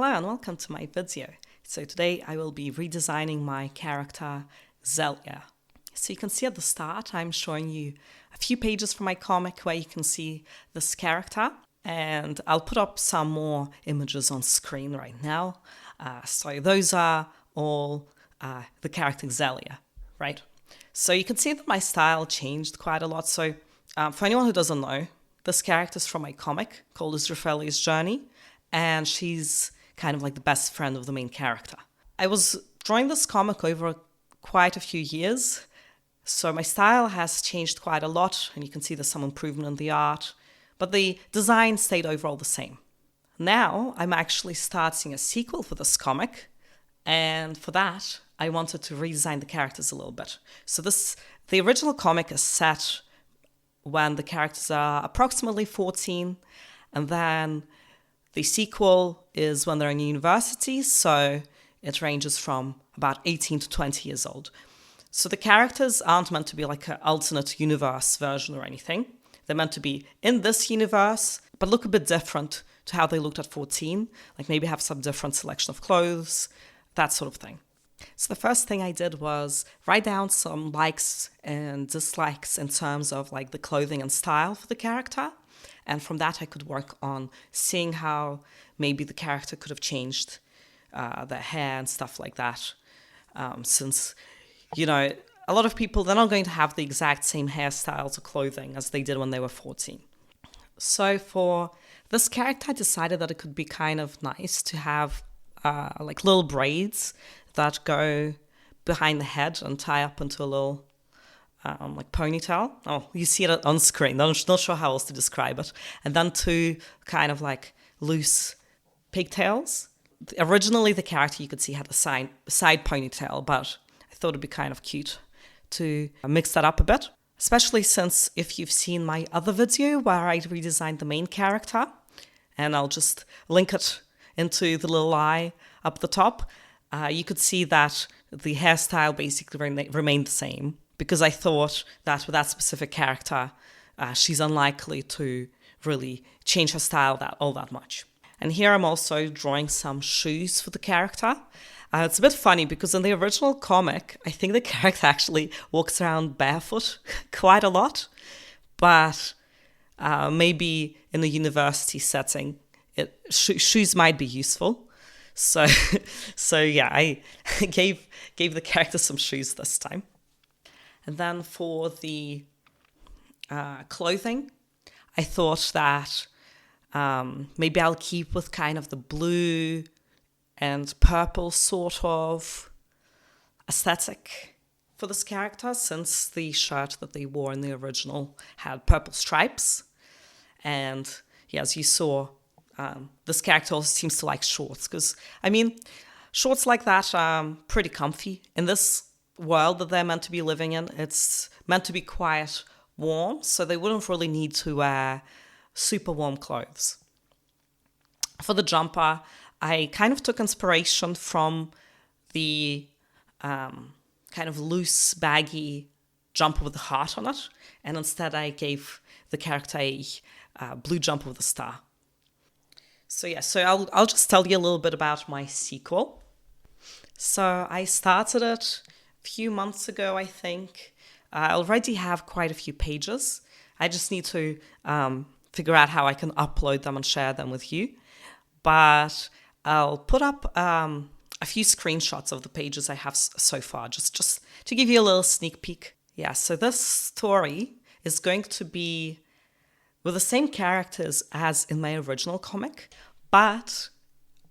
Hello and welcome to my video. So today I will be redesigning my character Xellia. So you can see at the start I'm showing you a few pages from my comic where you can see this character, and I'll put up some more images on screen right now. So those are all the character Xellia, right? So you can see that my style changed quite a lot. So for anyone who doesn't know, this character is from my comic called Israphaellia's Journey, and she's kind of like the best friend of the main character. I was drawing this comic over quite a few years, so my style has changed quite a lot, and you can see there's some improvement in the art, but the design stayed overall the same. Now I'm actually starting a sequel for this comic, and for that I wanted to redesign the characters a little bit. So the original comic is set when the characters are approximately 14, and then the sequel is when they're in university, so it ranges from about 18 to 20 years old. So the characters aren't meant to be like an alternate universe version or anything. They're meant to be in this universe, but look a bit different to how they looked at 14, like maybe have some different selection of clothes, that sort of thing. So the first thing I did was write down some likes and dislikes in terms of like the clothing and style for the character. And from that I could work on seeing how maybe the character could have changed their hair and stuff like that. Since, you know, a lot of people, they're not going to have the exact same hairstyles or clothing as they did when they were 14. So for this character, I decided that it could be kind of nice to have like little braids that go behind the head and tie up into a little like ponytail. Oh, you see it on screen. I'm not sure how else to describe it. And then two kind of like loose pigtails. Originally, the character you could see had a side ponytail, but I thought it'd be kind of cute to mix that up a bit. Especially since if you've seen my other video where I redesigned the main character, and I'll just link it into the little eye up the top, you could see that the hairstyle basically remained the same, because I thought that with that specific character, she's unlikely to really change her style all that much. And here I'm also drawing some shoes for the character. It's a bit funny because in the original comic, I think the character actually walks around barefoot quite a lot, but maybe in a university setting, shoes might be useful. So yeah, I gave the character some shoes this time. And then for the clothing, I thought that maybe I'll keep with kind of the blue and purple sort of aesthetic for this character, since the shirt that they wore in the original had purple stripes. And yeah, as you saw, this character also seems to like shorts, because, I mean, shorts like that are pretty comfy. In this world that they're meant to be living in, it's meant to be quite warm, so they wouldn't really need to wear super warm clothes. For the jumper, I kind of took inspiration from the kind of loose, baggy jumper with a heart on it, and instead I gave the character a blue jumper with a star. So yeah, so I'll just tell you a little bit about my sequel. So I started it a few months ago, I think. I already have quite a few pages. I just need to figure out how I can upload them and share them with you. But I'll put up a few screenshots of the pages I have so far, just to give you a little sneak peek. Yeah, so this story is going to be with the same characters as in my original comic, but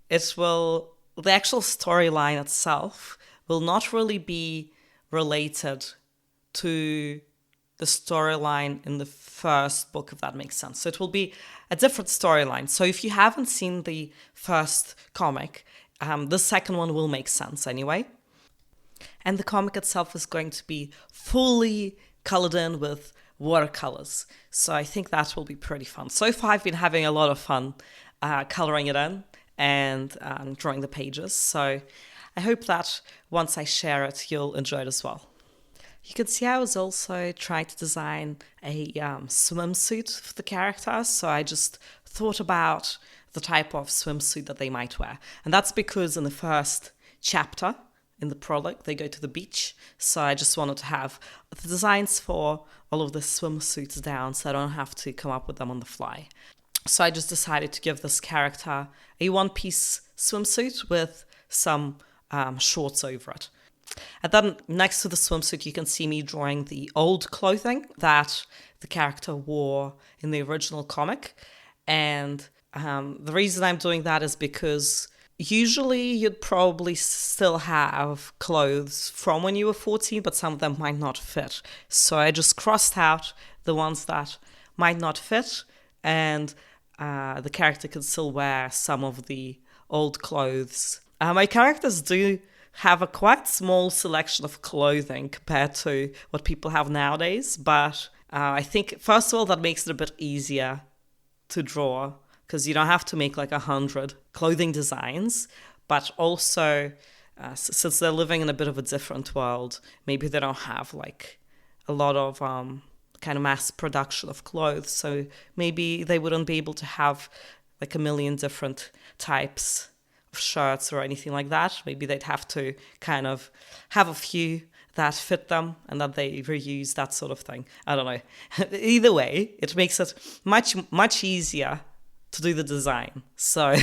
the actual storyline itself will not really be related to the storyline in the first book, if that makes sense. So it will be a different storyline. So if you haven't seen the first comic, the second one will make sense anyway. And the comic itself is going to be fully colored in with watercolors. So I think that will be pretty fun. So far I've been having a lot of fun coloring it in and drawing the pages. So I hope that once I share it, you'll enjoy it as well. You can see I was also trying to design a swimsuit for the character. So I just thought about the type of swimsuit that they might wear. And that's because in the first chapter, in the prologue, they go to the beach. So I just wanted to have the designs for all of the swimsuits down so I don't have to come up with them on the fly. So I just decided to give this character a one-piece swimsuit with some shorts over it. And then next to the swimsuit, you can see me drawing the old clothing that the character wore in the original comic. And the reason I'm doing that is because usually you'd probably still have clothes from when you were 14, but some of them might not fit. So I just crossed out the ones that might not fit, and the character can still wear some of the old clothes. My characters do have a quite small selection of clothing compared to what people have nowadays, but I think, first of all, that makes it a bit easier to draw, because you don't have to make like 100 clothing designs, but also since they're living in a bit of a different world, maybe they don't have like a lot of kind of mass production of clothes, so maybe they wouldn't be able to have like a million different types of shirts or anything like that. Maybe they'd have to kind of have a few that fit them and that they reuse, that sort of thing. I don't know. Either way, it makes it much easier to do the design. So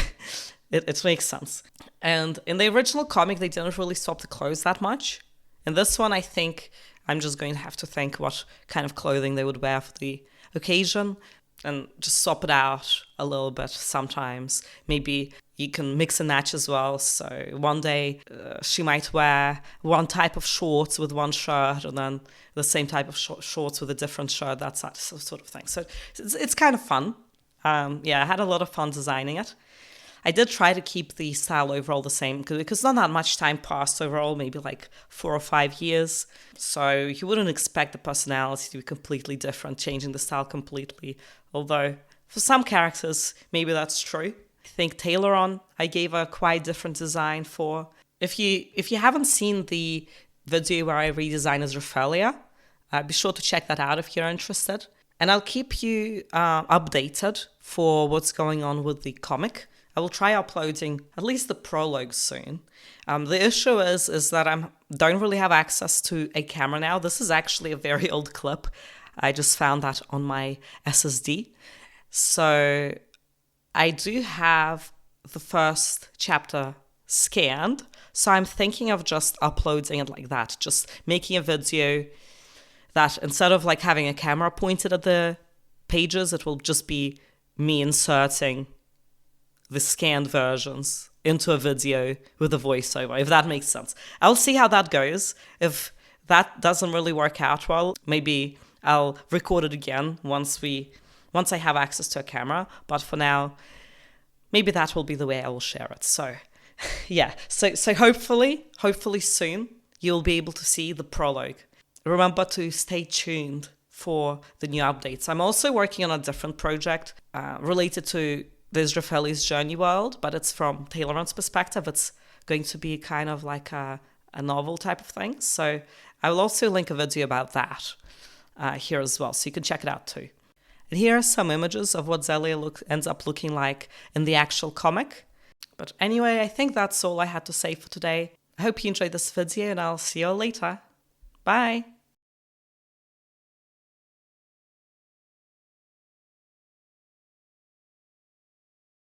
it makes sense. And in the original comic, they didn't really swap the clothes that much. In this one, I think I'm just going to have to think what kind of clothing they would wear for the occasion and just swap it out a little bit sometimes. Maybe you can mix and match as well. So one day she might wear one type of shorts with one shirt, and then the same type of shorts with a different shirt, that sort of thing. So it's kind of fun. I had a lot of fun designing it. I did try to keep the style overall the same because not that much time passed overall, maybe like 4 or 5 years. So you wouldn't expect the personality to be completely different, changing the style completely. Although for some characters, maybe that's true. I think Tailoron, I gave a quite different design for. If you haven't seen the video where I redesign Israphaellia, be sure to check that out if you're interested. And I'll keep you updated for what's going on with the comic. I will try uploading at least the prologue soon. The issue is that I don't really have access to a camera now. This is actually a very old clip. I just found that on my SSD. So I do have the first chapter scanned. So I'm thinking of just uploading it like that, just making a video that instead of like having a camera pointed at the pages, it will just be me inserting the scanned versions into a video with a voiceover, if that makes sense. I'll see how that goes. If that doesn't really work out well, maybe I'll record it again once I have access to a camera. But for now, maybe that will be the way I will share it. So yeah, so hopefully soon you'll be able to see the prologue. Remember to stay tuned for the new updates. I'm also working on a different project related to the Israphaellia's journey world, but it's from Tailoron's perspective. It's going to be kind of like a novel type of thing. So I will also link a video about that here as well, so you can check it out too. And here are some images of what Xellia ends up looking like in the actual comic. But anyway, I think that's all I had to say for today. I hope you enjoyed this video, and I'll see you all later. Bye!